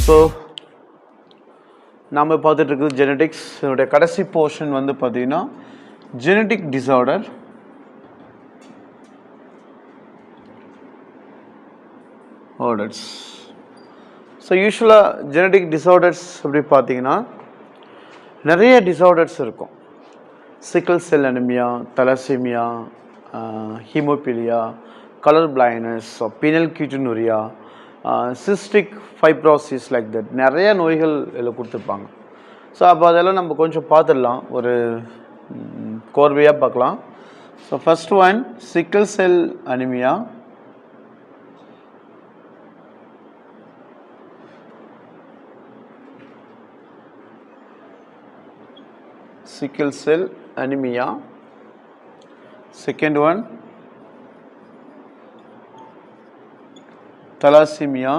So நாம் பார்த்துட்டு இருக்குது ஜெனடிக்ஸ். இதனுடைய கடைசி போர்ஷன் வந்து பார்த்தீங்கன்னா ஜெனடிக் டிஸார்டர். ஆர்டர்ஸ். ஸோ யூஸ்வலாக ஜெனடிக் டிஸார்டர்ஸ் அப்படி பார்த்தீங்கன்னா நிறைய டிஸார்டர்ஸ் இருக்கும். Sickle cell anaemia, thalassaemia, haemophilia, colour blindness, phenylketonuria, cystic fibrosis, like that நிறைய நோய்கள் இதில் கொடுத்துருப்பாங்க. ஸோ அப்போ அதெல்லாம் நம்ம கொஞ்சம் பார்த்துடலாம், ஒரு கோர்வையாக பார்க்கலாம். So first one sickle cell anaemia. Sickle cell anemia. Second one thalassemia.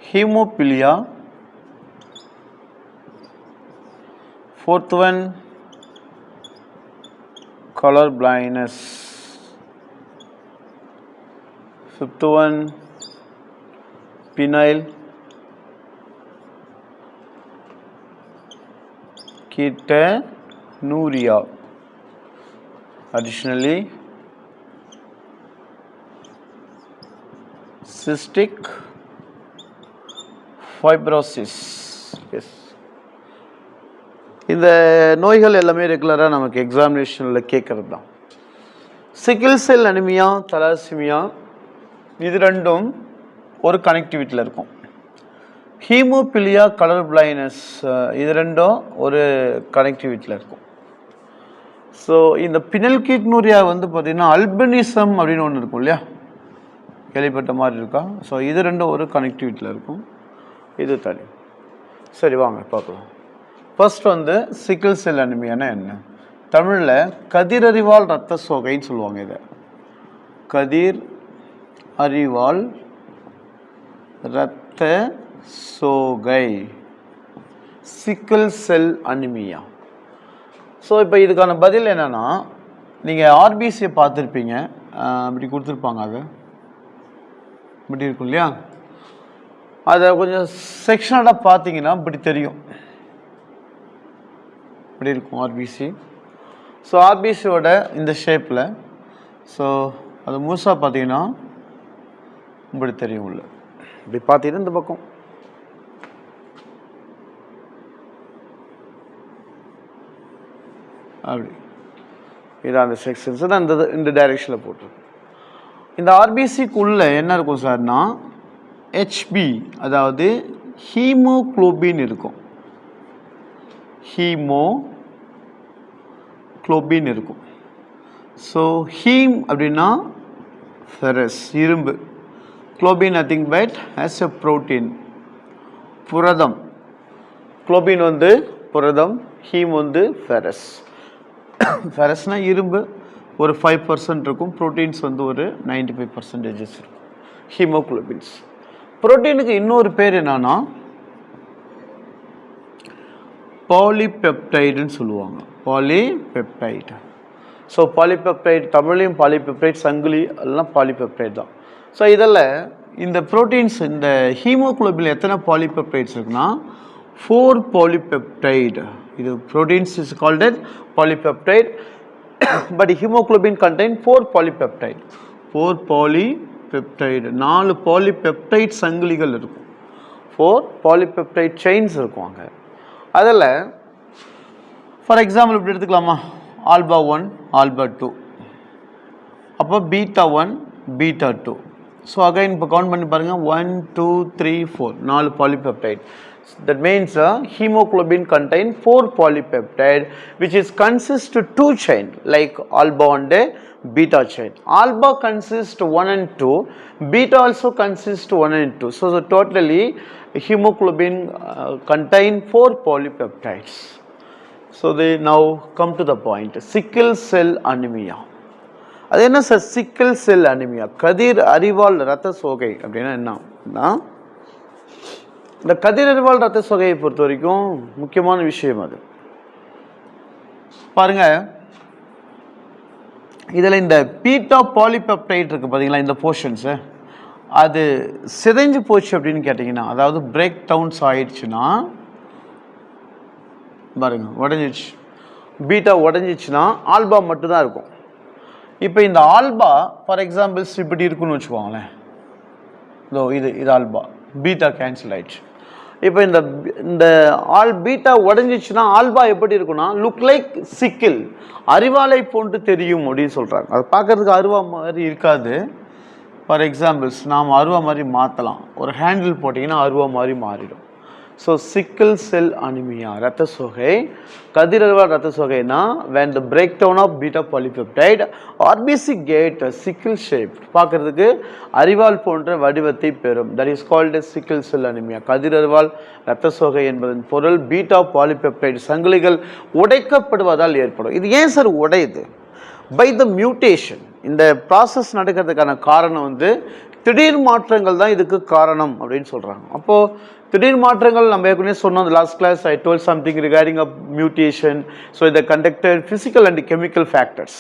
Hemophilia. Fourth one color blindness. Fifth one phenylketonuria. Additionally, cystic fibrosis. Yes. இந்த நோய்கள் எல்லாமே ரெகுலராக நமக்கு எக்ஸாமினேஷனில் கேட்கறது தான். சிக்கிள் செல் அனிமியா, தலாசிமியா, இது ரெண்டும் ஒரு கனெக்டிவிட்டியில் இருக்கும். ஹீமோபிலியா, கலர் பிளைண்ட்னஸ், இது ரெண்டும் ஒரு கனெக்டிவிட்டியில் இருக்கும். ஸோ இந்த பினல்கியூட்டினுரியா வந்து பார்த்திங்கன்னா அல்பினிசம் அப்படின்னு ஒன்று இருக்கும் இல்லையா, கேள்விப்பட்ட மாதிரி இருக்கா? ஸோ இது ரெண்டும் ஒரு கனெக்டிவிட்டியில் இருக்கும். இது தனி. சரி, வாங்க பார்க்கலாம். ஃபர்ஸ்ட் வந்து சிக்கிள் செல் அனிமியானா என்ன? தமிழில் கதிரறிவால் இரத்த சோகைன்னு சொல்லுவாங்க. இதை கதிர் அறிவால் இரத்த சோகை, சிக்கிள் செல் அனிமியா. ஸோ இப்போ இதுக்கான பதில் என்னென்னா, நீங்கள் ஆர்பிசியை பார்த்துருப்பீங்க, அப்படி கொடுத்துருப்பாங்க, அது இப்படி இருக்கும் இல்லையா, அதை கொஞ்சம் செக்ஷனடாக பார்த்தீங்கன்னா இப்படி தெரியும், இப்படி இருக்கும் ஆர்பிசி. ஸோ ஆர்பிசியோட இந்த ஷேப்பில், ஸோ அது முழுசாக பார்த்தீங்கன்னா இப்படி தெரியும். உள்ள இப்படி பார்த்தீங்கன்னா இந்த பக்கம் அப்படி இதான் அந்த செக்ஷன்ஸ் தான் இந்த டைரெக்ஷனில் போட்டிருக்கும். இந்த ஆர்பிசிக்குள்ளே என்ன இருக்கும் சார்னா ஹெச்பி, அதாவது ஹீமோகுளோபின் இருக்கும். ஹீமோகுளோபின் இருக்கும். ஸோ ஹீம் அப்படின்னா ஃபெரஸ், இரும்பு. Globin nothing but as a protein, புரதம். குளோபின் வந்து புரதம், ஹீம் வந்து ஃபெரஸ். ஃபெரஸ்னா இரும்பு, ஒரு 5% இருக்கும். புரோட்டீன்ஸ் வந்து ஒரு 95% இருக்கும். ஹீமோகுளோபின்ஸ். புரோட்டீனுக்கு இன்னொரு பேர் என்னன்னா பாலிபெப்டைடுன்னு சொல்லுவாங்க. பாலிபெப்டைடு. ஸோ பாலிபெப்டைடு, தமிழையும் பாலிபெப்டைட், சங்கிலி, எல்லாம் பாலிபெப்டைட் தான். ஸோ இதில் இந்த ப்ரோட்டீன்ஸ், இந்த ஹீமோகுளோபின் எத்தனை பாலிபெப்டைட்ஸ் இருக்குன்னா 4 பாலிபெப்டைடு. இது proteins is called as polypeptide, but haemoglobin contain 4 polypeptide. 4 polypeptide, 4 polypeptide சங்கிலிகள் இருக்கும். 4 பாலிபெப்டைட் செயின்ஸ் இருக்கும் அங்கே. அதில் ஃபார் எக்ஸாம்பிள் இப்படி எடுத்துக்கலாமா, ஆல்பா 1, ஆல்பா 2, அப்போ பீட்டா 1, பீட்டா 2. ஸோ அகைன் இப்போ கவுண்ட் பண்ணி பாருங்கள், 1 2 3 4, 4 polypeptide. That means hemoglobin contain 4 polypeptide, which is consist 2 chain like alpha and beta chain. Alpha consists 1 and 2, beta also consists 1 and 2. So totally hemoglobin contain 4 polypeptides. So they now come to the point, sickle cell anemia. அது என்ன sir சிக்கிள் cell anaemia, கதிர் அறிவால் இரத்த சோகை அப்படின்னா என்ன? இந்த கதிர் அறிவால் இரத்த சோகையை பொறுத்த வரைக்கும் முக்கியமான விஷயம் அது. பாருங்க, இதில் இந்த பீட்டா பாலிபெப்டைட் இருக்குது பார்த்தீங்களா, இந்த போர்ஷன்ஸு அது சிதைஞ்சு போச்சு அப்படின்னு கேட்டிங்கன்னா, அதாவது பிரேக் டவுன்ஸ் ஆயிடுச்சுன்னா பாருங்க உடஞ்சிச்சு, பீட்டா உடஞ்சிச்சுன்னா ஆல்பா மட்டும்தான் இருக்கும். இப்போ இந்த ஆல்பா ஃபார் எக்ஸாம்பிள்ஸ் இப்படி இருக்குன்னு வச்சுக்கோங்களேன், இதோ இது ஆல்பா, பீட்டா கேன்சல் ஆயிடுச்சு. இப்போ இந்த பீட்டா உடஞ்சிச்சுன்னா ஆல்பா எப்படி இருக்குன்னா லுக் லைக் சிக்கிள், அரிவாளை போன்று தெரியும் அப்படின்னு சொல்கிறாங்க. அது பார்க்கறதுக்கு அருவா மாதிரி இருக்காது. ஃபார் எக்ஸாம்பிள்ஸ் நாம் அருவா மாதிரி மாற்றலாம், ஒரு ஹேண்டில் போட்டிங்கன்னா அருவா மாதிரி மாறிடும். ஸோ சிக்கிள் செல் அனிமியா, ரத்த சோகை, கதிரருவா ரத்த சோகைனா when the breakdown of beta polypeptide RBC get a sickle shaped, பார்க்கறதுக்கு அரிவாள் போன்ற வடிவத்தை பெறும். that is called as sickle cell anemia. கதிரருவால் ரத்த சோகை என்பதன் பொருள் பீட்டா பாலிபெப்டைட் சங்கிலிகள் உடைக்கப்படுவதால் ஏற்படும். இது ஏன் சார் உடையுது? By the mutation. இந்த ப்ராசஸ் நடக்கிறதுக்கான காரணம் வந்து திடீர் மாற்றங்கள் தான் இதுக்கு காரணம் அப்படின்னு சொல்கிறாங்க. அப்போது திடீர் மாற்றங்கள் நம்ம ஏற்கனவே சொன்னோம், last class I told something regarding a mutation. So இதை conducted physical and chemical factors.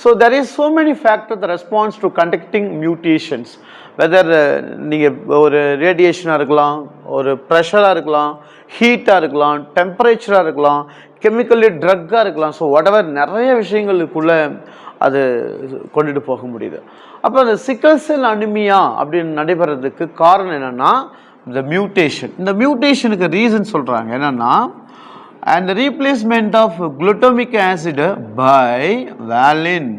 So there is so many factor the response to conducting mutations. Whether நீங்கள் ஒரு ரேடியேஷனாக இருக்கலாம், ஒரு ப்ரெஷராக இருக்கலாம், ஹீட்டாக இருக்கலாம், டெம்பரேச்சராக இருக்கலாம், கெமிக்கலி ட்ரக்காக இருக்கலாம். ஸோ வாட்டெவர் நிறைய விஷயங்களுக்குள்ளே அது கொண்டுட்டு போக முடியுது. அப்போ அந்த சிக்கல் செல் அனிமியா அப்படின்னு நடைபெறதுக்கு காரணம் என்னென்னா இந்த மியூட்டேஷன். இந்த மியூட்டேஷனுக்கு ரீசன் சொல்கிறாங்க என்னென்னா, and replacement of glutamic acid by valine.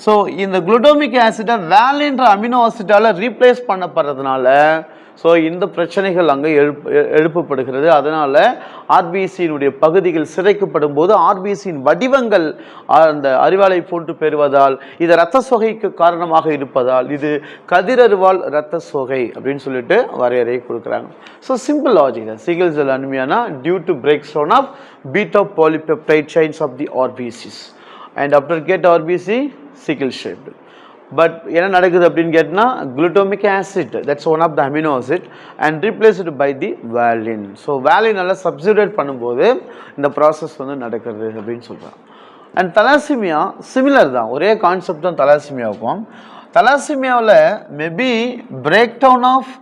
So இந்த குளுட்டோமிக் ஆசிடை வேலின்ற அமினோ ஆசிட்டால் ரீப்ளேஸ் பண்ணப்படுறதுனால ஸோ இந்த பிரச்சனைகள் அங்கே எழுப்பப்படுகிறது. அதனால் ஆர்பிசியினுடைய பகுதிகள் சிதைக்கப்படும் போது ஆர்பிசியின் வடிவங்கள் அந்த அரிவாளை போன்று பெறுவதால், இது இரத்த சோகைக்கு காரணமாக இருப்பதால் இது கதிரருவால் இரத்த சோகை அப்படின்னு சொல்லிட்டு வரையறை கொடுக்குறாங்க. ஸோ சிம்பிள் லாஜிக் தான். சிக்கிள் செல் அனிமியானா due to break down of beta polypeptide chains of the RBCs and after get RBC sickle shaped. But என்ன நடக்குது அப்படின்னு கேட்டால் glutamic acid, that's one of the amino acid and replaced by the valine. So வேலினால substitute பண்ணும்போது இந்த process வந்து நடக்கிறது அப்படின்னு சொல்கிறாங்க. அண்ட் தலாசிமியா சிமிலர் தான், ஒரே கான்செப்ட் தான் தலாசிமியாவுக்கும். தலாசிமியாவில் மேபி பிரேக் டவுன் ஆஃப்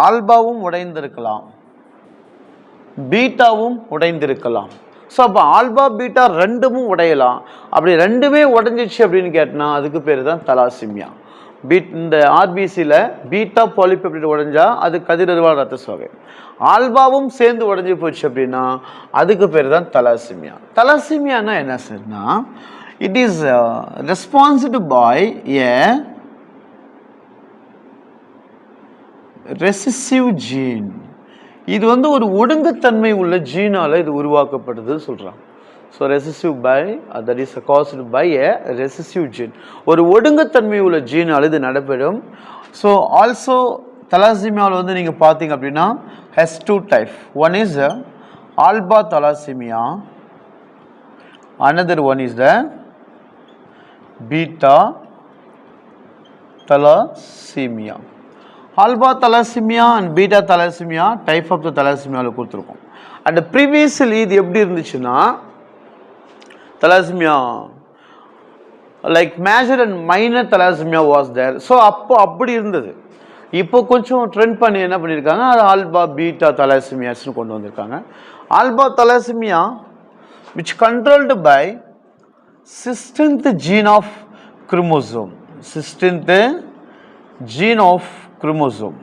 ஆல்பாவும் உடைந்திருக்கலாம், பீட்டாவும் உடைந்திருக்கலாம். ஸோ அப்போ ஆல்பா பீட்டா ரெண்டுமே உடையலாம். அப்படி ரெண்டுமே உடஞ்சிச்சு அப்படின்னு கேட்டால் அதுக்கு பேர் தான் தலாசிமியா. இந்த ஆர்பிசியில் பீட்டா பாலிபெப்டைட் உடைஞ்சா அது கதிரருவால் ரத்த சோகை, ஆல்பாவும் சேர்ந்து உடஞ்சி போச்சு அப்படின்னா அதுக்கு பேர் தான் தலாசிமியா. தலாசிமியானா என்ன சார்னா, it is responsible by a recessive gene. இது வந்து ஒரு ஒடுங்குத்தன்மை உள்ள ஜீனால் இது உருவாக்கப்படுது சொல்கிறாங்க. So recessive by that is caused by a recessive gene. ஒரு ஒடுங்குத்தன்மை உள்ள ஜீனால் இது நடைபெறும். ஸோ ஆல்சோ தலாசிமியாவில் வந்து நீங்கள் பார்த்தீங்க அப்படின்னா has two type. One is alpha thalassaemia, another one is the beta thalassemia. Alpha thalassaemia and beta thalassaemia type of the தலாசிமியாவில் கொடுத்துருக்கோம். அண்ட் ப்ரீவியஸ்லி இது எப்படி இருந்துச்சுன்னா thalassaemia like major and minor thalassaemia was there. So அப்படி இருந்தது. இப்போ கொஞ்சம் trend பண்ணி என்ன பண்ணியிருக்காங்க, அது ஆல்பா பீட்டா தலாசிமியாஸ்னு கொண்டு வந்திருக்காங்க. Alpha thalassaemia which controlled by 16th gene of chromosome. 16th gene of chromosome.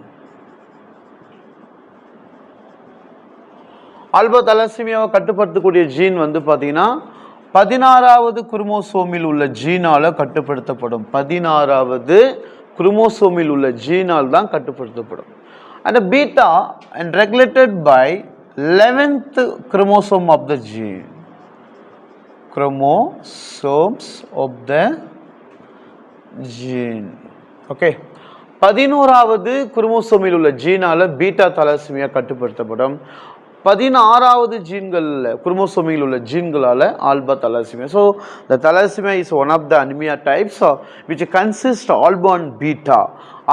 Alpha தலாசிமியாவை கட்டுப்படுத்தக்கூடிய ஜீன் வந்து பார்த்தீங்கன்னா 16வது குரோமோசோமில் உள்ள ஜீனால் கட்டுப்படுத்தப்படும். 16வது குரோமோசோமில் உள்ள ஜீனால் தான் கட்டுப்படுத்தப்படும். And beta and regulated by 11th chromosome of the gene. Chromosomes of the gene. Okay. 11வது குரோமோசோமில் உள்ள ஜீனால பீட்டா தலாசிமியா கட்டுப்படுத்தப்படும். 16வது ஜீன்கள் குரோமோசோமில் உள்ள ஜீன்களால் alpha thalassaemia. So the thalassaemia is one of the anaemia types which consist alpha and beta.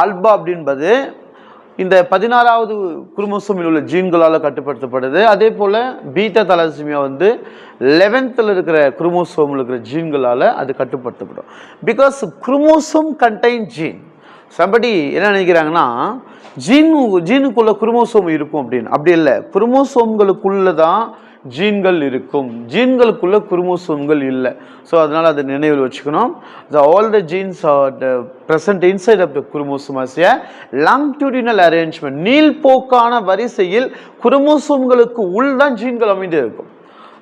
Alpha அப்படின்பது இந்த 16வது குரோமோசோமில் உள்ள ஜீன்களால் கட்டுப்படுத்தப்படுது. அதே போல் பீட்டா தலாசிமியா வந்து 11th இருக்கிற குரோமோசோமில் இருக்கிற ஜீன்களால் அது கட்டுப்படுத்தப்படும். Because chromosome contain gene. Somebody என்ன நினைக்கிறாங்கன்னா ஜீனுக்குள்ள குரோமோசோம் இருக்கும் அப்படின்னு. அப்படி இல்லை, குரோமோசோம்களுக்குள்ள தான் ஜீன்கள் இருக்கும், ஜீன்களுக்குள்ள குரோமோசோம்கள் இல்லை. ஸோ அதனால் அதை நினைவில் வச்சுக்கணும். All the genes are present inside of the chromosome as a longitudinal arrangement. நீள்போக்கான வரிசையில் குரோமோசோம்களுக்கு உள் தான் ஜீன்கள் அமைந்து இருக்கும்.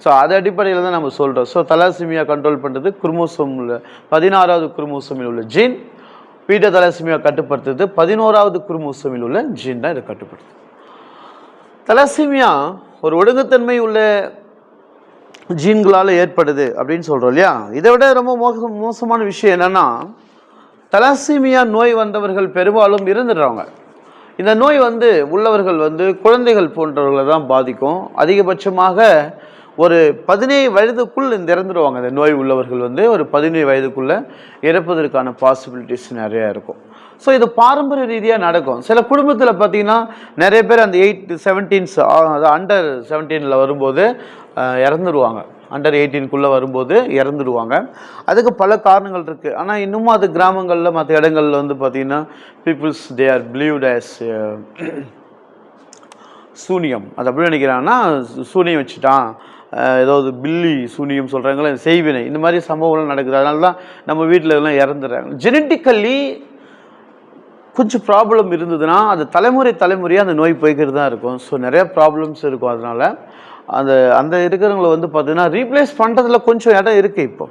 ஸோ அது அடிப்படையில் தான் நம்ம சொல்கிறோம். ஸோ தலாசிமியா கண்ட்ரோல் பண்ணுறது குரோமோசோமில் 16வது குரோமோசோமில் உள்ள ஜீன். பீட்டா தலாசிமியா கட்டுப்படுத்துறது 11வது குரோமோசோமில் உள்ள ஜீன் தான் இதை கட்டுப்படுத்துது. தலாசிமியா ஒரு ஒழுங்குத்தன்மை உள்ள ஜீன்களால் ஏற்படுது அப்படின்னு சொல்கிறோம் இல்லையா. இதை விட ரொம்ப மோசமான விஷயம் என்னென்னா, தலாசிமியா நோய் வந்தவர்கள் பெரும்பாலும் இருந்துடுறாங்க. இந்த நோய் உள்ளவர்கள் குழந்தைகள் போன்றவர்களை தான் பாதிக்கும். அதிகபட்சமாக ஒரு 17 வயதுக்குள் இறந்துடுவாங்க. இந்த நோய் உள்ளவர்கள் ஒரு 17 வயதுக்குள்ளே இறப்பதற்கான பாசிபிலிட்டிஸ் நிறையா இருக்கும். ஸோ இது பாரம்பரிய ரீதியாக நடக்கும். சில குடும்பத்தில் பார்த்தீங்கன்னா நிறைய பேர் அந்த 17s அண்டர் 17 வரும்போது இறந்துடுவாங்க. அண்டர் 18 வரும்போது இறந்துடுவாங்க. அதுக்கு பல காரணங்கள் இருக்குது. ஆனால் இன்னமும் அது கிராமங்களில் மற்ற இடங்களில் பார்த்தீங்கன்னா peoples they are believed as சூனியம். அது அப்படி நினைக்கிறாங்கன்னா சூனியம் வச்சுட்டான், ஏதாவது பில்லி சூனியம் சொல்கிறாங்களே, செய்வினை, இந்த மாதிரி சம்பவங்கள்லாம் நடக்குது. அதனால தான் நம்ம வீட்டில் எல்லாம் இறந்துடுறாங்க. ஜெனட்டிக்கல்லி கொஞ்சம் ப்ராப்ளம் இருந்ததுன்னா அது தலைமுறையாக அந்த நோய் போய்க்கிறது தான் இருக்கும். ஸோ நிறையா ப்ராப்ளம்ஸ் இருக்கும். அதனால் அந்த இருக்கிறவங்கள பார்த்தீங்கன்னா ரீப்ளேஸ் பண்ணுறதுல கொஞ்சம் இடம் இருக்குது. இப்போ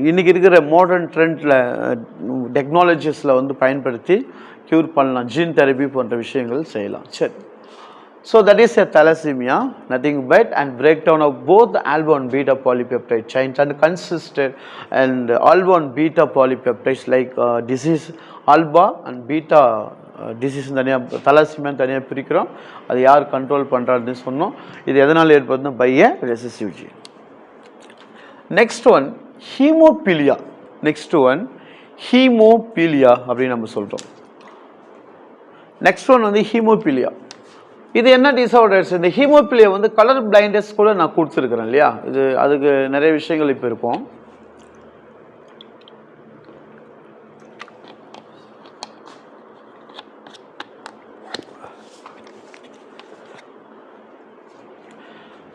இன்றைக்கி இருக்கிற மாடர்ன் ட்ரெண்டில் டெக்னாலஜிஸில் பயன்படுத்தி க்யூர் பண்ணலாம். ஜீன் தெரப்பி போன்ற விஷயங்கள் செய்யலாம். சரி, so that is a thalassemia, nothing but and breakdown of both the alpha and beta polypeptide chains and consisted and alpha and beta polypeptides like disease alpha and beta disease தனியாக thalassemia தனியாக பிரிக்கிறோம். அது யார் control பண்ணுறாருன்னு சொன்னோம். இது எதனால் ஏற்படுதுன்னா by a recessive gene. Next one haemophilia. Haemophilia அப்படின்னு நம்ம சொல்கிறோம். Next one haemophilia. இது என்ன டிஸார்டர்ஸ்? இந்த ஹீமோபிலியா கலர் பிளைண்டஸ் கூட நான் கொடுத்துருக்குறேன் இல்லையா. இது அதுக்கு நிறைய விஷயங்கள் இப்போ இருக்கும்.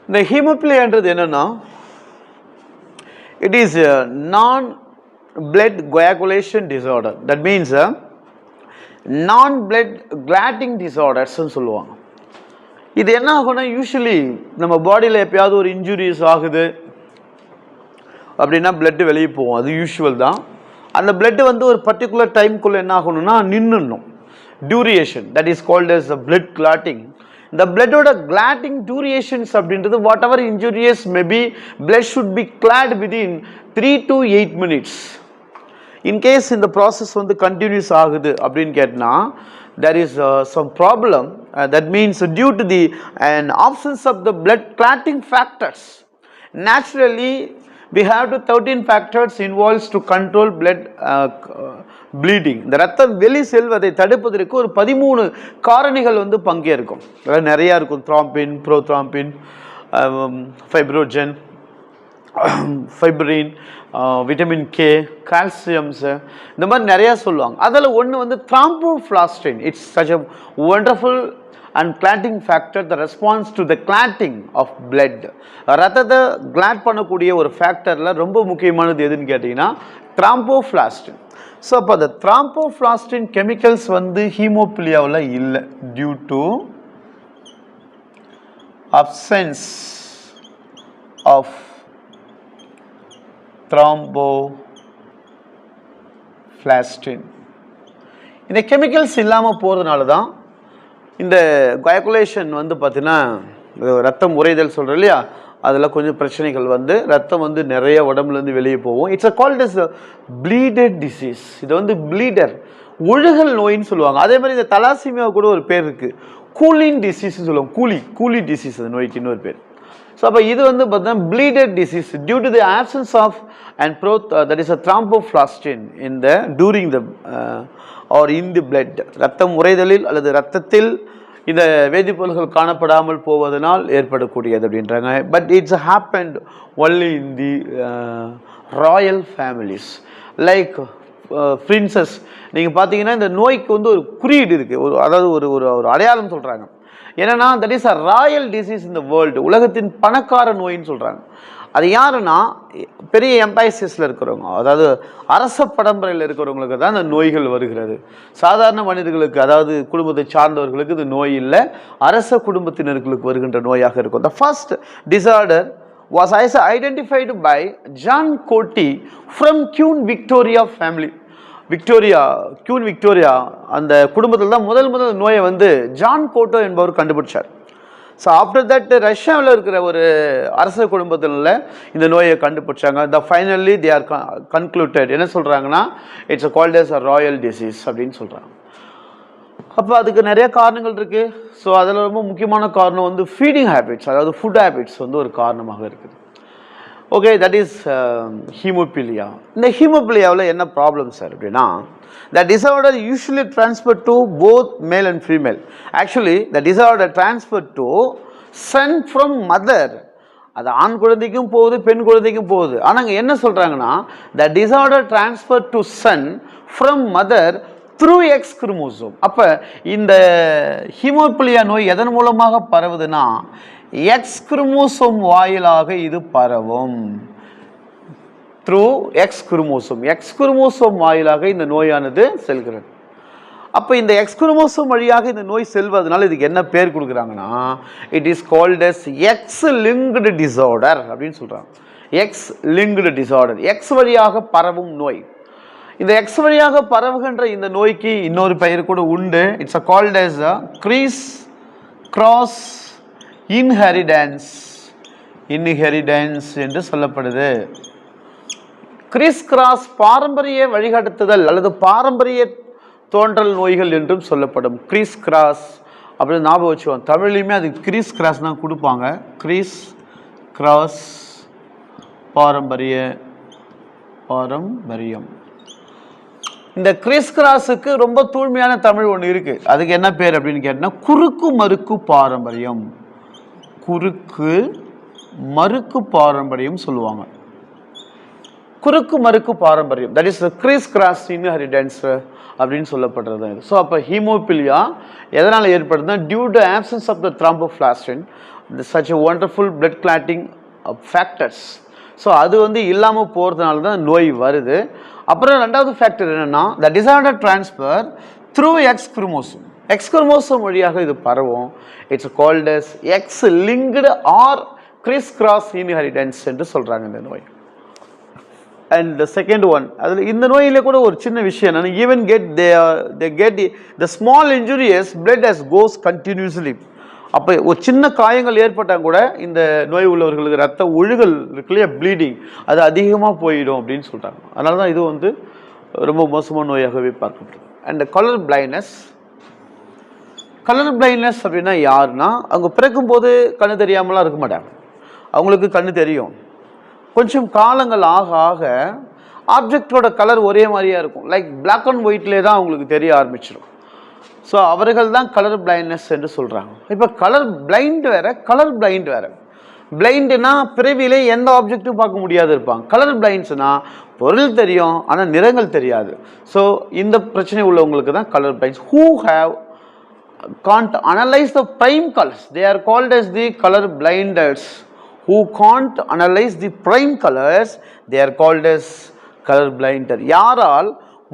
இந்த ஹீமோபிலியான்றது என்னன்னா, இட் இஸ் நான் blood coagulation disorder. That means நான் பிளட் கிளாட்டிங் டிஸார்டர்ஸ்ன்னு சொல்லுவாங்க. இது என்ன ஆகும்னா, யூஸ்வலி நம்ம பாடியில் எப்பயாவது ஒரு இன்ஜுரிஸ் ஆகுது அப்படின்னா பிளட்டு வெளியே போகும். அது யூஸ்வல் தான். அந்த பிளட்டு ஒரு பர்டிகுலர் டைம்குள்ளே என்ன ஆகணும்னா நின்றுணும். Duration, that is called as blood clotting. இந்த பிளட்டோட கிளாட்டிங் டியூரியேஷன்ஸ் அப்படின்றது whatever injurious maybe blood should be clot within 3 to 8 minutes. In case இந்த ப்ராசஸ் கண்டினியூஸ் ஆகுது அப்படின்னு கேட்டால் there is some problem. That means due to the absence of the blood clotting factors, naturally we have to 13 factors involves to control blood bleeding. இந்த ரத்தம் வெளி செல்வதை தடுப்பதற்கு ஒரு 13 காரணிகள் பங்கேற்கும். நிறையா இருக்கும். Thrombin, prothrombin, fibrinogen, fibrin, vitamin K, calciums, இந்த மாதிரி நிறையா சொல்லுவாங்க. அதில் ஒன்று thromboplastin. It's such a wonderful and clotting factor the response to the clotting of blood. ரத்தத்தை கிளாட் பண்ணக்கூடிய ஒரு ஃபேக்டரில் ரொம்ப முக்கியமானது எதுன்னு கேட்டிங்கன்னா த்ராம்போஃப்ளாஸ்டின். ஸோ அப்போ அந்த த்ராம்போஃப்ளாஸ்டின் கெமிக்கல்ஸ் ஹீமோபிலியாவில் இல்லை, டியூ டு அப்சன்ஸ் ஆஃப் த்ராம்போஃப்ளாஸ்டின். இந்த கெமிக்கல்ஸ் இல்லாமல் போகிறதுனால தான் இந்த கோயாகுலேஷன் பார்த்தீங்கன்னா ரத்தம் உறைதல் சொல்கிறோம் இல்லையா, அதில் கொஞ்சம் பிரச்சனைகள் ரத்தம் நிறைய உடம்புலேருந்து வெளியே போகும். It's a called as bleeded disease. இது ப்ளீடர், ஒழுகல் நோயின்னு சொல்லுவாங்க. அதே மாதிரி இந்த தலாசிமியா கூட ஒரு பேர் இருக்குது, கூலிங் டிசீஸ்ன்னு சொல்லுவாங்க. கூலி டிசீஸ் அந்த நோய்க்கு இன்னொரு பேர். ஸோ அப்போ இது வந்து பார்த்தீங்கன்னா bleeded disease due to the absence of and that is a thromboplastin in the during the or in the blood. ரத்தம் உறைதலில் அல்லது ரத்தத்தில் இந்த வேதிப்பொருள்கள் காணப்படாமல் போவதனால் ஏற்படக்கூடியது அப்படின்றாங்க. But it's happened only in the Royal families like princess. நீங்கள் பார்த்தீங்கன்னா இந்த நோய்க்கு வந்து ஒரு குறியீடு இருக்குது, அதாவது ஒரு அடையாளம் சொல்கிறாங்க. என்னன்னா that is a royal disease in the world, உலகத்தின் பணக்கார நோயின்னு சொல்கிறாங்க. அது யாருன்னா பெரிய எம்பைசிஸில் இருக்கிறவங்க, அதாவது அரச பரம்பரையில் இருக்கிறவங்களுக்கு தான் இந்த நோய்கள் வருகிறது. சாதாரண மனிதர்களுக்கு, அதாவது குடும்பத்தை சார்ந்தவர்களுக்கு இது நோய் இல்லை, அரச குடும்பத்தினர்களுக்கு வருகின்ற நோயாக இருக்கும். The first disorder was identified by John Coty from Queen Victoria family. Queen Victoria அந்த குடும்பத்தில் தான் முதல் நோயை வந்து ஜான் கோட்டோ என்பவர் கண்டுபிடிச்சார். ஸோ ஆஃப்டர் தட் ரஷ்யாவில் இருக்கிற ஒரு அரச குடும்பத்தில் இந்த நோயை கண்டுபிடிச்சாங்க. ஃபைனலி தே ஆர் கன்க்ளூடட் என்ன சொல்கிறாங்கன்னா it's called as a royal disease அப்படின்னு சொல்கிறாங்க. அப்போ அதுக்கு நிறைய காரணங்கள் இருக்குது. ஸோ அதில் ரொம்ப முக்கியமான காரணம் வந்து ஃபீடிங் ஹேபிட்ஸ், அதாவது ஃபுட் ஹேபிட்ஸ் வந்து ஒரு காரணமாக இருக்குது. Okay, that is haemophilia. இந்த ஹீமோபிலியாவில் என்ன ப்ராப்ளம் சார் அப்படின்னா, the disorder usually transferred to both male and female. Actually the disorder transferred to son from mother. அது ஆண் குழந்தைக்கும் போகுது, பெண் குழந்தைக்கும் போகுது. ஆனால் என்ன சொல்கிறாங்கன்னா the disorder transferred to son from mother through X chromosome. அப்போ இந்த ஹீமோபிலியா நோய் எதன் மூலமாக பரவுதுன்னா எக்ஸ் குரோமோசோம் வாயிலாக இது பரவும். Through X chromosome, X chromosome வாயிலாக இந்த நோயானது செல்கிறது. அப்போ இந்த எக்ஸ் குரோமோசோம் வழியாக இந்த நோய் செல்வதனால இதுக்கு என்ன பேர் கொடுக்குறாங்கன்னா it is called as X linked disorder அப்படின்னு சொல்கிறாங்க. எக்ஸ் லிங்க்டு டிசார்டர், எக்ஸ் வழியாக பரவும் நோய். இந்த எக்ஸ் வழியாக பரவுகின்ற இந்த நோய்க்கு இன்னொரு பெயர் கூட உண்டு. It's called as cross inheritance என்று சொல்லப்படுது. கிறிஸ் கிராஸ் பாரம்பரிய வழிகாட்டுதல் அல்லது பாரம்பரிய தோன்றல் நோய்கள் என்றும் சொல்லப்படும். கிறிஸ் கிராஸ் அப்படின்னு ஞாபகம் வச்சுக்கோங்க. தமிழ்லையுமே அது கிறிஸ் கிராஸ் தான் கொடுப்பாங்க. கிறிஸ் கிராஸ் பாரம்பரியம். இந்த கிறிஸ் கிராஸுக்கு ரொம்ப தூய்மையான தமிழ் ஒன்று இருக்குது. அதுக்கு என்ன பேர் அப்படின்னு கேட்டால் குறுக்கு மறுக்கு பாரம்பரியம். குறுக்கு மறுக்கு பாரம்பரியம் சொல்லுவாங்க. குறுக்கு மறுக்கு பாரம்பரியம், that is criss cross inheritance அப்படின்னு சொல்லப்படுறது. ஸோ அப்போ ஹீமோபிலியா எதனால் ஏற்படுதுன்னா due to absence of the thromboplastin, such a wonderful blood clotting factors. So அது வந்து இல்லாமல் போகிறதுனால தான் நோய் வருது. அப்புறம் ரெண்டாவது ஃபேக்டர் என்னென்னா the disorder transfer through X chromosome. X chromosome வழியாக இது பரவும். It's called as X linked or criss cross inheritance என்று சொல்கிறாங்க இந்த நோய். அண்ட் த செகண்ட் ஒன், அதில் இந்த நோயிலே கூட ஒரு சின்ன விஷயம் என்னென்னா even get the small injurious blood as goes continuously. அப்போ ஒரு சின்ன காயங்கள் ஏற்பட்டால் கூட இந்த நோய் உள்ளவர்களுக்கு ரத்த ஒழுகல் இருக்குல்லையா, ப்ளீடிங், அது அதிகமாக போயிடும் அப்படின்னு சொல்கிறாங்க. அதனால தான் இது வந்து ரொம்ப மோசமான நோயாகவே பார்க்கப்படுது. And colour blindness. Colour blindness அப்படின்னா யாருன்னா அவங்க பிறக்கும்போது கண்ணு தெரியாமலாம் இருக்க மாட்டாங்க. அவங்களுக்கு கண்ணு தெரியும். கொஞ்சம் காலங்கள் ஆக ஆக ஆப்ஜெக்டோட கலர் ஒரே மாதிரியாக இருக்கும். லைக் பிளாக் அண்ட் ஒயிட்லேயே தான் அவங்களுக்கு தெரிய ஆரம்பிச்சிடும். ஸோ அவர்கள் தான் கலர் பிளைண்ட்னஸ் என்று சொல்கிறாங்க. இப்போ கலர் பிளைண்ட் வேறு, கலர் பிளைண்ட் வேறு. பிளைண்டுனா பிறவிலே எந்த ஆப்ஜெக்டும் பார்க்க முடியாது இருப்பாங்க. கலர் பிளைண்ட்ஸ்னா பொருள் தெரியும் ஆனால் நிறங்கள் தெரியாது. ஸோ இந்த பிரச்சனை உள்ளவங்களுக்கு தான் colour blinds. Who have can't analyze the prime colors, they are called as the color blinders. Who can't analyze the prime colors, they are called as color blinder. யாரால்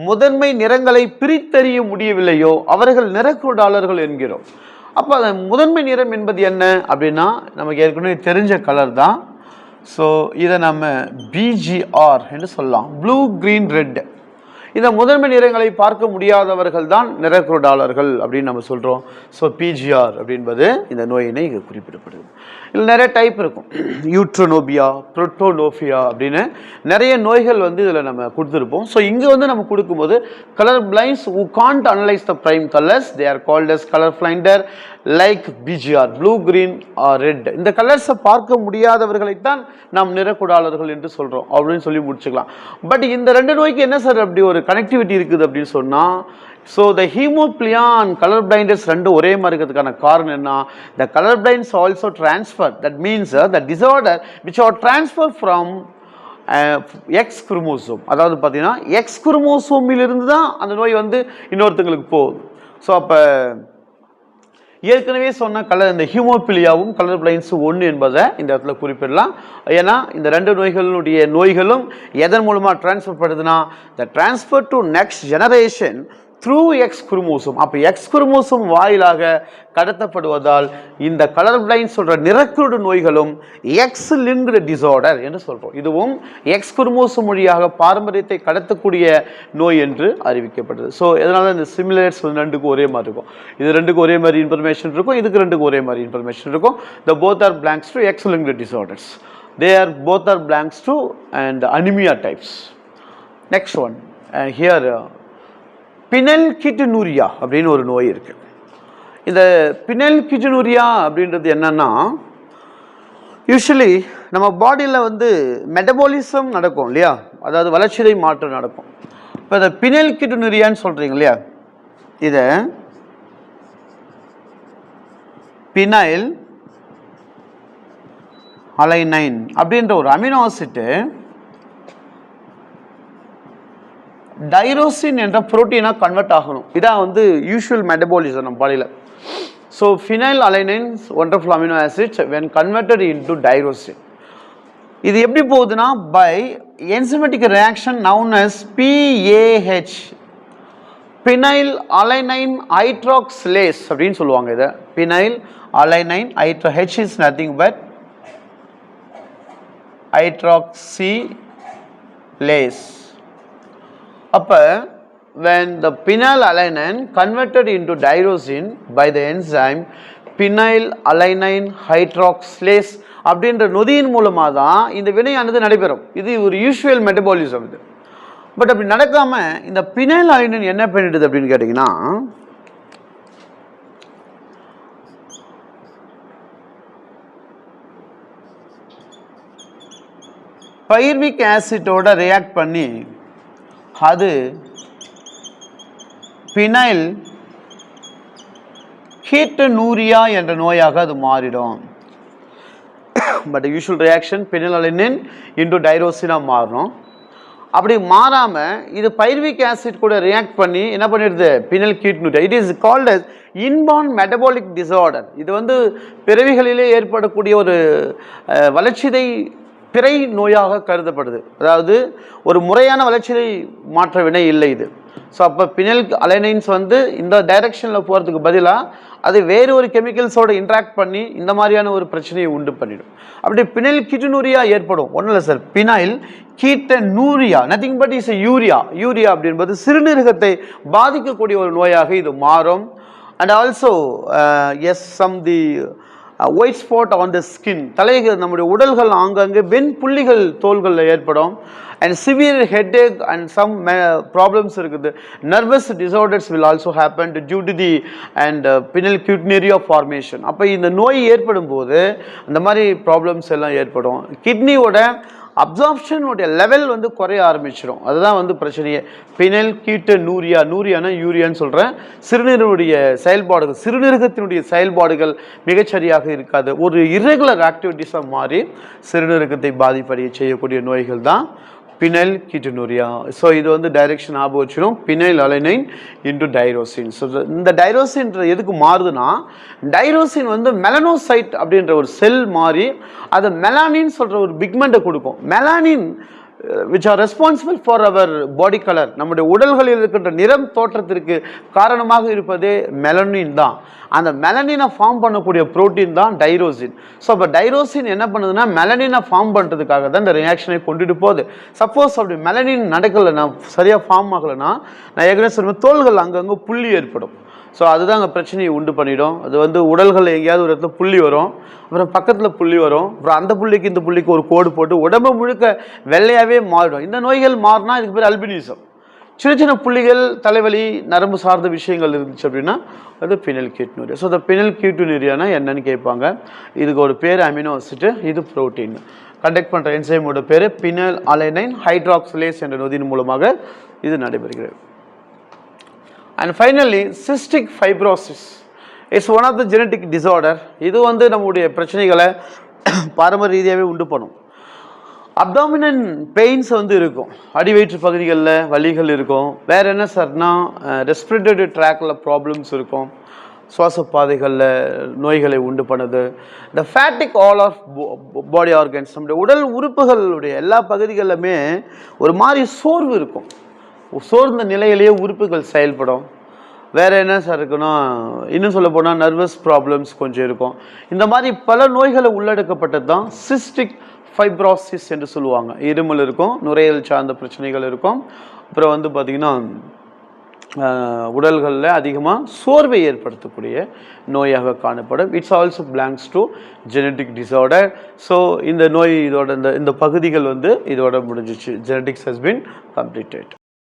முதன்மை நிறங்களை பிரித்தறிய முடியவில்லையோ அவர்கள் நிறக்குருடாளர்கள் என்கிறோம். அப்போ அந்த முதன்மை நிறம் என்பது என்ன அப்படின்னா நமக்கு ஏற்கனவே தெரிஞ்ச கலர் தான். ஸோ இதை நம்ம பிஜிஆர் என்று சொல்லலாம், ப்ளூ கிரீன் ரெட். இந்த முதன்மை நிறங்களை பார்க்க முடியாதவர்கள் தான் நிறக்குருடாளர்கள் அப்படின்னு நம்ம சொல்கிறோம். ஸோ பிஜிஆர் அப்படின்பது இந்த நோயினை இங்கே குறிப்பிடப்படுது. இதில் நிறைய டைப் இருக்கும். யூட்ரோனோபியா, புரோட்டோனோஃபியா அப்படின்னு நிறைய நோய்கள் வந்து இதில் நம்ம கொடுத்துருப்போம். ஸோ இங்கே வந்து நம்ம கொடுக்கும்போது colour blinds who can't analyze the prime colors, they are called as color blinder like BGR, blue, green or red. இந்த கலர்ஸை பார்க்க முடியாதவர்களைத்தான் நாம் நிறக்குடாளர்கள் என்று சொல்கிறோம் அப்படின்னு சொல்லி முடிச்சுக்கலாம். பட் இந்த ரெண்டு நோய்க்கு என்ன சார் அப்படி ஒரு கனெக்டிவிட்டி இருக்குது அப்படின்னு சொன்னால், so the haemophilia and colour blinders ரெண்டு ஒரே மாதிரி இருக்கிறதுக்கான காரணம் என்ன? The colour blinds also transfer, that means the disorder which are transfer from X chromosome. அதாவது பார்த்தீங்கன்னா எக்ஸ் குரோமோசோமிலிருந்து தான் அந்த நோய் வந்து இன்னொருத்தங்களுக்கு போகுது. ஸோ அப்போ ஏற்கனவே சொன்ன இந்த ஹீமோபிலியாவும் கலர் பிளைண்ட்ஸும் ஒன்று என்பதை இந்த இடத்துல குறிப்பிடலாம். ஏன்னா இந்த ரெண்டு நோய்களும் எதன் மூலமாக டிரான்ஸ்ஃபர் படுதுன்னா, the transfer to next generation through X chromosome. அப்போ எக்ஸ் குரோமோசோம் வாயிலாக கடத்தப்படுவதால் இந்த கலர் பிளைண்ட் சொல்கிற நிறக்குருடு நோய்களும் எக்ஸ் லிங்க்டு டிசார்டர் என்று சொல்கிறோம். இதுவும் எக்ஸ் குரோமோசோம் வழியாக பாரம்பரியத்தை கடத்தக்கூடிய நோய் என்று அறிவிக்கப்படுது. ஸோ இதனால இந்த சிமிலர்ஸ் ரெண்டுக்கும் ஒரே மாதிரி இருக்கும். இது ரெண்டுக்கும் ஒரே மாதிரி இன்ஃபர்மேஷன் இருக்கும், இதுக்கு ரெண்டுக்கும் ஒரே மாதிரி இன்ஃபர்மேஷன் இருக்கும். The both are belongs to X linked disorders. They are both are belongs to and anaemia types. Next one here phenylketonuria அப்படின்னு ஒரு நோய் இருக்குது. இந்த பினல்கிட்டனூரியா அப்படின்றது என்னன்னா, யூஸ்வலி நம்ம பாடியில் வந்து மெட்டபாலிசம் நடக்கும் இல்லையா, அதாவது வளர்ச்சிதை மாற்றம் நடக்கும். இப்போ இந்த பினல்கிட்டனூரியான்னு சொல்கிறீங்க இல்லையா, இதை பினைல் அலைனைன் அப்படின்ற ஒரு அமினோ ஆசிட்டு டைரோசின் என்ற புரோட்டீனாக கன்வெர்ட் ஆகணும். இதான் வந்து யூஷுவல் மெட்டபாலிசம் நம்ம பாடியில். So phenyl alanines wonderful amino acids when converted into tyrosine. இது எப்படி போகுதுன்னா, by enzymatic reaction known as PAH, phenyl alanine hydroxylase அப்படின்னு சொல்லுவாங்க. இதை phenyl alanine H is nothing but hydroxylase. அப்போ when the phenylalanine converted into tyrosine by the enzyme phenyl alanine hydroxylase அப்படின்ற நொதியின் மூலமாக தான் இந்த வினையானது நடைபெறும். இது ஒரு யூஷுவல் மெட்டபாலிசம் இது. பட் அப்படி நடக்காம இந்த பினைல் அலைனைன் என்ன பண்ணிடுது அப்படின்னு கேட்டிங்கன்னா, பைர்விக் ஆசிட்டோட ரியாக்ட் பண்ணி அது பினைல் கீட்டனூரியா என்ற நோயாக அது மாறிடும். பட் யூஷுவல் ரியாக்ஷன் பினைலலைனின் இன்டு டைரோசினாக மாறணும். அப்படி மாறாமல் இது பைர்விக் ஆசிட் கூட ரியாக்ட் பண்ணி என்ன பண்ணிடுது, phenyl ketonuria. It is called as inborn metabolic disorder. இது வந்து பிறவிகளிலே ஏற்படக்கூடிய ஒரு வளர்ச்சிதை பிறை நோயாக கருதப்படுது. அதாவது ஒரு முறையான வளர்ச்சிதை மாற்ற வினை இல்லை இது. ஸோ அப்போ பினைல் அலைனைன்ஸ் வந்து இந்த டைரக்ஷனில் போகிறதுக்கு பதிலாக அது வேறு ஒரு கெமிக்கல்ஸோடு இன்ட்ராக்ட் பண்ணி இந்த மாதிரியான ஒரு பிரச்சனையை உண்டு பண்ணிடும். அப்படி பினைல் கீட்டனூரியா ஏற்படும். ஒன்றும் இல்லை sir, phenyl ketonuria nothing but is urea. Urea அப்படின்பது சிறுநீரகத்தை பாதிக்கக்கூடிய ஒரு நோயாக இது மாறும். And also the white spot on the skin, தலைகள் நம்முடைய உடல்கள் ஆங்காங்கே வெண் புள்ளிகள் தோள்களில் ஏற்படும். And severe headache and some problems இருக்குது. Nervous disorders will also happen due to the and phenylketonuria formation. அப்போ இந்த நோய் ஏற்படும் போது அந்த மாதிரி ப்ராப்ளம்ஸ் எல்லாம் ஏற்படும். கிட்னியோட அப்சார்ப்ஷனுடைய லெவல் வந்து குறைய ஆரம்பிச்சிடும். அதுதான் வந்து பிரச்சனையே. பினைல் கீட்டனூரியா, நூரியானா யூரியான்னு சொல்கிறேன். சிறுநீரகத்தினுடைய செயல்பாடுகள் மிகச்சரியாக இருக்காது. ஒரு இர்ரெகுலர் ஆக்டிவிட்டீஸாக மாறி சிறுநீரகத்தை பாதிப்படைய செய்யக்கூடிய நோய்கள் தான் பினைல் கீட்டனூரியா. ஸோ இது வந்து டைரக்ஷன் ஞாபகம் வச்சிடும், பினைல் அலைனைன் இன்டு டைரோசின். ஸோ இந்த டைரோசின் எதுக்கு மாறுதுன்னா, டைரோசின் வந்து மெலனோசைட் அப்படின்ற ஒரு செல் மாறி அது மெலானின் சொல்கிற ஒரு பிக்மெண்ட்டை கொடுக்கும். Melanin which are responsible for our body color. நம்முடைய உடல்களில் இருக்கின்ற நிறம் தோற்றத்திற்கு காரணமாக இருப்பதே மெலனின் தான். அந்த மெலனினை ஃபார்ம் பண்ணக்கூடிய புரோட்டீன் தான் டைரோசின். ஸோ அப்போ டைரோசின் என்ன பண்ணுதுன்னா மெலனினை ஃபார்ம் பண்ணுறதுக்காக தான் இந்த ரியாக்ஷனை கொண்டுட்டு போகுது. சப்போஸ் அப்படி மெலனின் நடக்கலை, நான் சரியாக ஃபார்ம் ஆகலைன்னா, நான் ஏற்கனவே சொல்லுவேன், தோள்கள் அங்கங்கே புள்ளி ஏற்படும். ஸோ அதுதான் அங்கே பிரச்சனையை உண்டு பண்ணிடும். அது வந்து உடல்களில் எங்கேயாவது ஒரு இடத்துல புள்ளி வரும், அப்புறம் பக்கத்தில் புள்ளி வரும், அப்புறம் அந்த புள்ளிக்கு இந்த புள்ளிக்கு ஒரு கோடு போட்டு உடம்பு முழுக்க வெள்ளையாகவே மாறிடும். இந்த நோய்கள் மாறினா இதுக்கு பேர் அல்பினிசம். சின்ன சின்ன புள்ளிகள், தலைவலி, நரம்பு சார்ந்த விஷயங்கள் இருந்துச்சு அப்படின்னா அது பினல் கியூட்டினூரியா. ஸோ இந்த பினல் கியூட்டினூரியானா என்னன்னு கேட்பாங்க. இதுக்கு ஒரு பேர் அமினோ ஆசிட், இது புரோட்டீன். கண்டக்ட் பண்ணுற என்சைமோட பேர் பினல் அலைனைன் ஹைட்ராக்சிலேஸ் என்ற நொதியின் மூலமாக இது நடைபெறுகிறது. And finally, cystic fibrosis is one of the genetic disorder. இது வந்து நம்முடைய பிரச்சனைகளை பாரம்பரிய ரீதியாகவே உண்டு பண்ணும். அப்டாமினன் பெயின்ஸ் வந்து இருக்கும், அடிவயிற்று பகுதிகளில் வலிகள் இருக்கும். வேற என்ன சார்னா ரெஸ்பிரேட்டரி ட்ராக்ல ப்ராப்ளம்ஸ் இருக்கும், சுவாச பாதைகளில் நோய்களை உண்டு பண்ணுது. இந்த ஃபேட்டிக் ஆல் ஆஃப் பாடி ஆர்கன்ஸ், நம்முடைய உடல் உறுப்புகளுடைய எல்லா பகுதிகளிலுமே ஒரு மாதிரி சோர்வு இருக்கும். சோர்ந்த நிலையிலேயே உறுப்புகள் செயல்படும். வேறு என்ன சார் இருக்குன்னா, இன்னும் சொல்ல போனால் நர்வஸ் ப்ராப்ளம்ஸ் கொஞ்சம் இருக்கும். இந்த மாதிரி பல நோய்களை உள்ளடக்கப்பட்டது தான் சிஸ்டிக் ஃபைப்ரோசிஸ் என்று சொல்லுவாங்க. இருமல் இருக்கும், நுரையீரல் சார்ந்த பிரச்சனைகள் இருக்கும், அப்புறம் வந்து பார்த்திங்கன்னா உடல்களில் அதிகமாக சோர்வை ஏற்படுத்தக்கூடிய நோயாக காணப்படும். It's also belongs to genetic disorder. So இந்த நோய் இதோட இந்த பகுதிகள் வந்து இதோட முடிஞ்சிச்சு. Genetics has been completed.